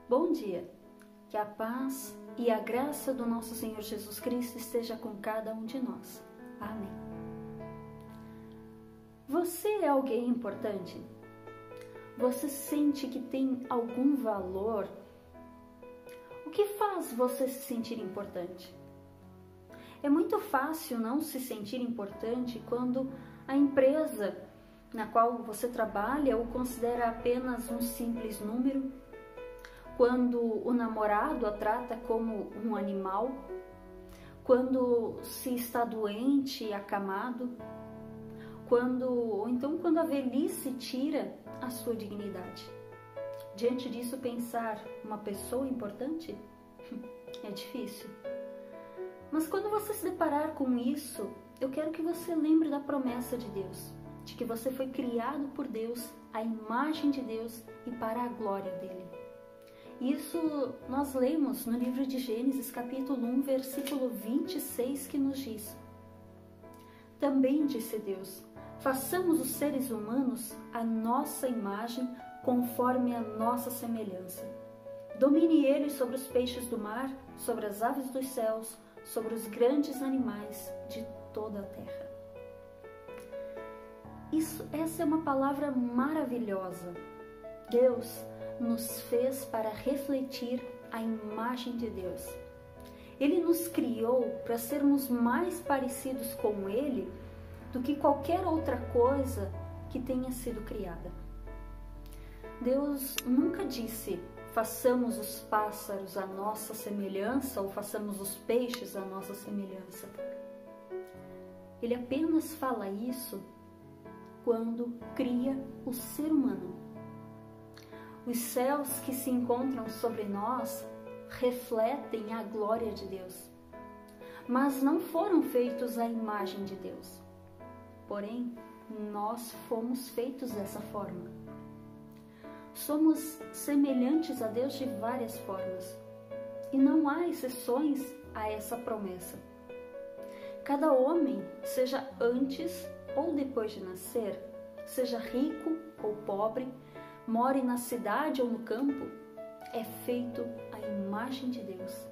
Bom dia, que a paz e a graça do nosso Senhor Jesus Cristo esteja com cada um de nós. Amém. Você é alguém importante? Você sente que tem algum valor? O que faz você se sentir importante? É muito fácil não se sentir importante quando a empresa na qual você trabalha o considera apenas um simples número, quando o namorado a trata como um animal, quando se está doente e acamado, quando a velhice tira a sua dignidade. Diante disso, pensar uma pessoa importante é difícil. Mas quando você se deparar com isso, eu quero que você lembre da promessa de Deus, de que você foi criado por Deus, à imagem de Deus e para a glória dele. Isso nós lemos no livro de Gênesis, capítulo 1, versículo 26, que nos diz: Também disse Deus, façamos os seres humanos à nossa imagem, conforme a nossa semelhança. Domine eles sobre os peixes do mar, sobre as aves dos céus, sobre os grandes animais de toda a terra. Essa é uma palavra maravilhosa. Deus nos fez para refletir a imagem de Deus. Ele nos criou para sermos mais parecidos com Ele do que qualquer outra coisa que tenha sido criada. Deus nunca disse, façamos os pássaros à nossa semelhança ou façamos os peixes à nossa semelhança. Ele apenas fala isso quando cria o ser humano. Os céus que se encontram sobre nós refletem a glória de Deus, mas não foram feitos à imagem de Deus. Porém, nós fomos feitos dessa forma. Somos semelhantes a Deus de várias formas, e não há exceções a essa promessa. Cada homem, seja antes ou depois de nascer, seja rico ou pobre, more na cidade ou no campo, é feito à imagem de Deus.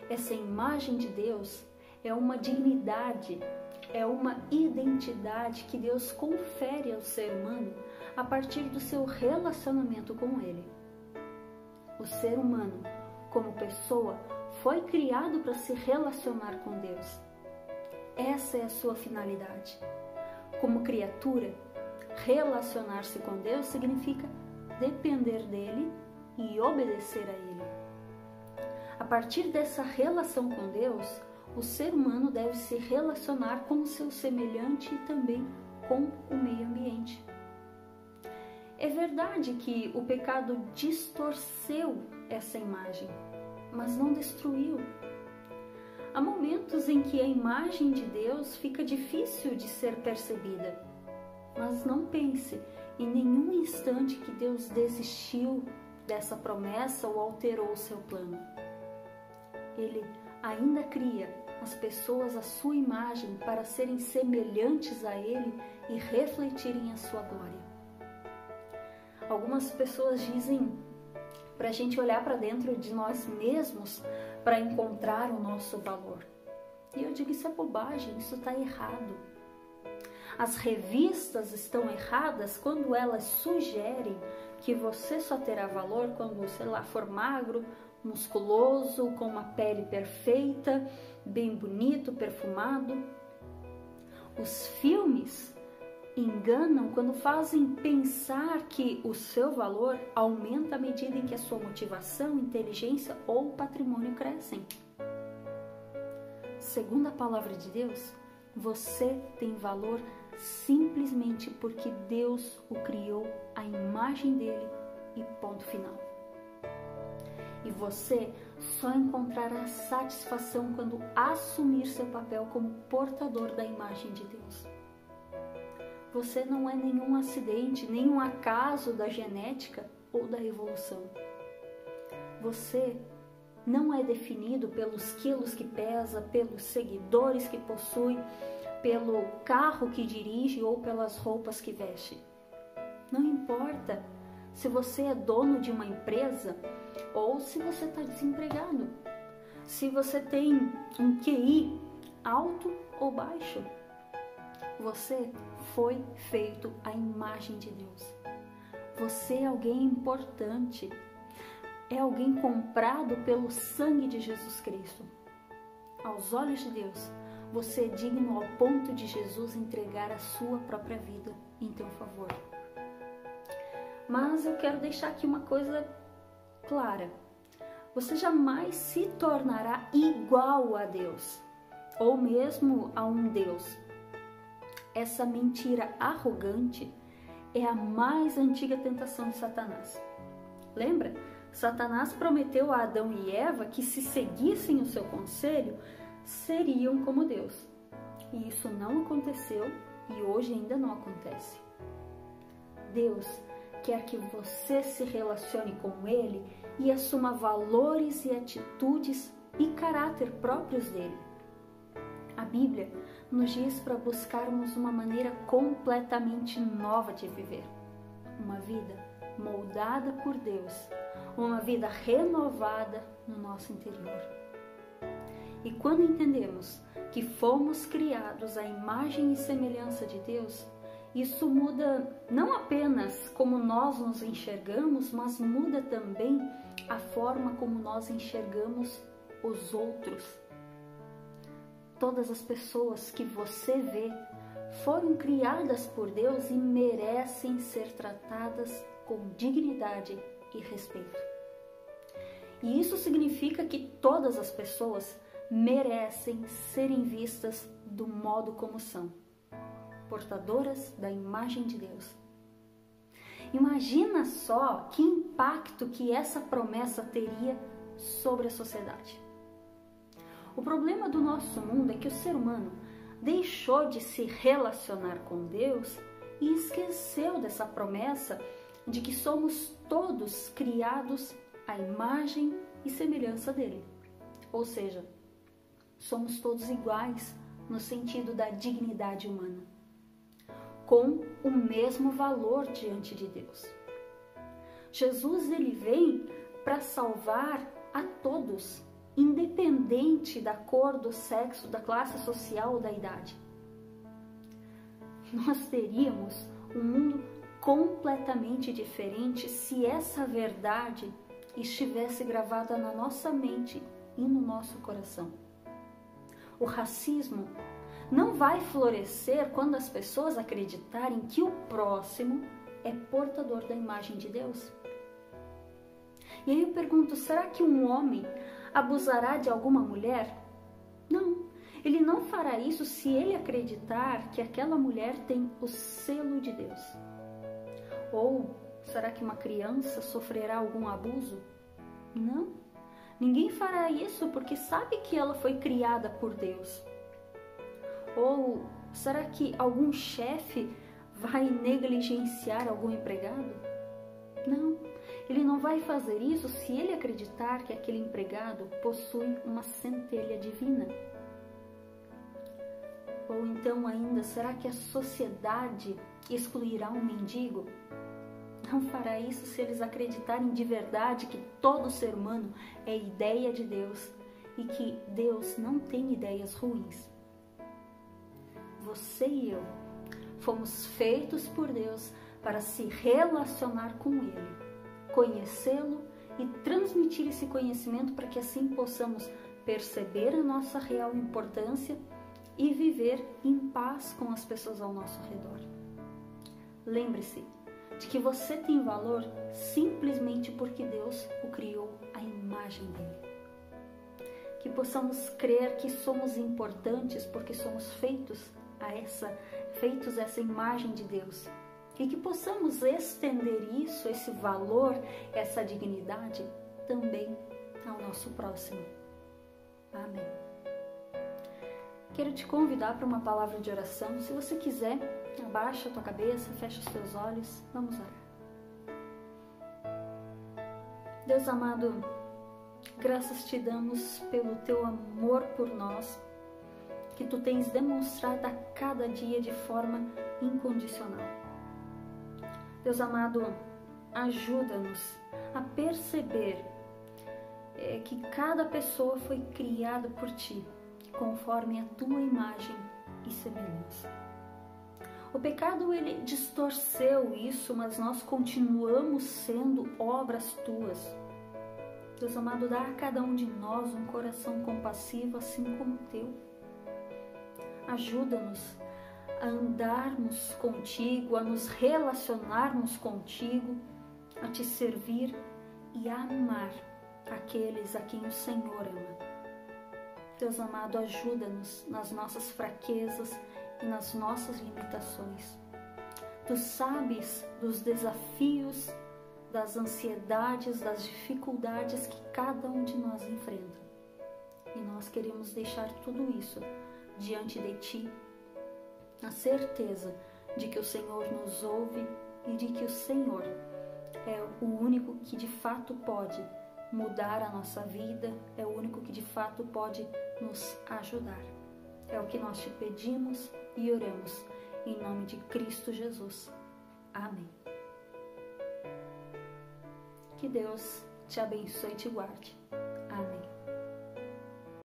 Essa imagem de Deus é uma dignidade, é uma identidade que Deus confere ao ser humano a partir do seu relacionamento com Ele. O ser humano, como pessoa, foi criado para se relacionar com Deus. Essa é a sua finalidade. Como criatura, relacionar-se com Deus significa depender dele e obedecer a ele. A partir dessa relação com Deus, o ser humano deve se relacionar com o seu semelhante e também com o meio ambiente. É verdade que o pecado distorceu essa imagem, mas não destruiu. Há momentos em que a imagem de Deus fica difícil de ser percebida, mas não pense em nenhum instante que Deus desistiu dessa promessa ou alterou o seu plano. Ele ainda cria as pessoas à sua imagem para serem semelhantes a Ele e refletirem a sua glória. Algumas pessoas dizem para a gente olhar para dentro de nós mesmos para encontrar o nosso valor. E eu digo, isso é bobagem, isso está errado. As revistas estão erradas quando elas sugerem que você só terá valor quando, for magro, musculoso, com uma pele perfeita, bem bonito, perfumado. Os filmes enganam quando fazem pensar que o seu valor aumenta à medida em que a sua motivação, inteligência ou patrimônio crescem. Segundo a palavra de Deus, você tem valor simplesmente porque Deus o criou à imagem dele e ponto final. E você só encontrará satisfação quando assumir seu papel como portador da imagem de Deus. Você não é nenhum acidente, nenhum acaso da genética ou da evolução. Você não é definido pelos quilos que pesa, pelos seguidores que possui, pelo carro que dirige ou pelas roupas que veste. Não importa se você é dono de uma empresa ou se você está desempregado, se você tem um QI alto ou baixo. Você foi feito à imagem de Deus. Você é alguém importante, é alguém comprado pelo sangue de Jesus Cristo. Aos olhos de Deus, você é digno ao ponto de Jesus entregar a sua própria vida em teu favor. Mas eu quero deixar aqui uma coisa clara. Você jamais se tornará igual a Deus, ou mesmo a um Deus. Essa mentira arrogante é a mais antiga tentação de Satanás. Lembra? Satanás prometeu a Adão e Eva que, se seguissem o seu conselho, seriam como Deus. E isso não aconteceu e hoje ainda não acontece. Deus quer que você se relacione com Ele e assuma valores e atitudes e caráter próprios dele. A Bíblia nos diz para buscarmos uma maneira completamente nova de viver. Uma vida moldada por Deus, uma vida renovada no nosso interior. E quando entendemos que fomos criados à imagem e semelhança de Deus, isso muda não apenas como nós nos enxergamos, mas muda também a forma como nós enxergamos os outros. Todas as pessoas que você vê foram criadas por Deus e merecem ser tratadas com dignidade e respeito. E isso significa que todas as pessoas merecem serem vistas do modo como são, portadoras da imagem de Deus. Imagina só que impacto que essa promessa teria sobre a sociedade. O problema do nosso mundo é que o ser humano deixou de se relacionar com Deus e esqueceu dessa promessa de que somos todos criados à imagem e semelhança dele. Ou seja, somos todos iguais no sentido da dignidade humana, com o mesmo valor diante de Deus. Jesus, ele vem para salvar a todos, independente da cor, do sexo, da classe social ou da idade. Nós teríamos um mundo completamente diferente se essa verdade estivesse gravada na nossa mente e no nosso coração. O racismo não vai florescer quando as pessoas acreditarem que o próximo é portador da imagem de Deus. E aí eu pergunto, será que um homem abusará de alguma mulher? Não, ele não fará isso se ele acreditar que aquela mulher tem o selo de Deus. Ou será que uma criança sofrerá algum abuso? Não, ninguém fará isso porque sabe que ela foi criada por Deus. Ou será que algum chefe vai negligenciar algum empregado? Não, ele não vai fazer isso se ele acreditar que aquele empregado possui uma centelha divina. Ou então ainda, será que a sociedade excluirá um mendigo? Não fará isso se eles acreditarem de verdade que todo ser humano é ideia de Deus e que Deus não tem ideias ruins. Você e eu fomos feitos por Deus para se relacionar com Ele, conhecê-lo e transmitir esse conhecimento para que assim possamos perceber a nossa real importância e viver em paz com as pessoas ao nosso redor. Lembre-se de que você tem valor simplesmente porque Deus o criou à imagem dele. Que possamos crer que somos importantes porque somos feitos a essa imagem de Deus. E que possamos estender isso, esse valor, essa dignidade também ao nosso próximo. Amém. Quero te convidar para uma palavra de oração. Se você quiser, abaixa a tua cabeça, fecha os teus olhos. Vamos orar. Deus amado, graças te damos pelo teu amor por nós, que tu tens demonstrado a cada dia de forma incondicional. Deus amado, ajuda-nos a perceber que cada pessoa foi criada por Ti, conforme a Tua imagem e semelhança. O pecado, ele distorceu isso, mas nós continuamos sendo obras Tuas. Deus amado, dá a cada um de nós um coração compassivo, assim como o Teu. Ajuda-nos a andarmos contigo, a nos relacionarmos contigo, a Te servir e a amar aqueles a quem o Senhor ama. Deus amado, ajuda-nos nas nossas fraquezas e nas nossas limitações. Tu sabes dos desafios, das ansiedades, das dificuldades que cada um de nós enfrenta. E nós queremos deixar tudo isso diante de Ti, a certeza de que o Senhor nos ouve e de que o Senhor é o único que de fato pode mudar a nossa vida, é o único que de fato pode nos ajudar. É o que nós te pedimos e oramos, em nome de Cristo Jesus. Amém. Que Deus te abençoe e te guarde.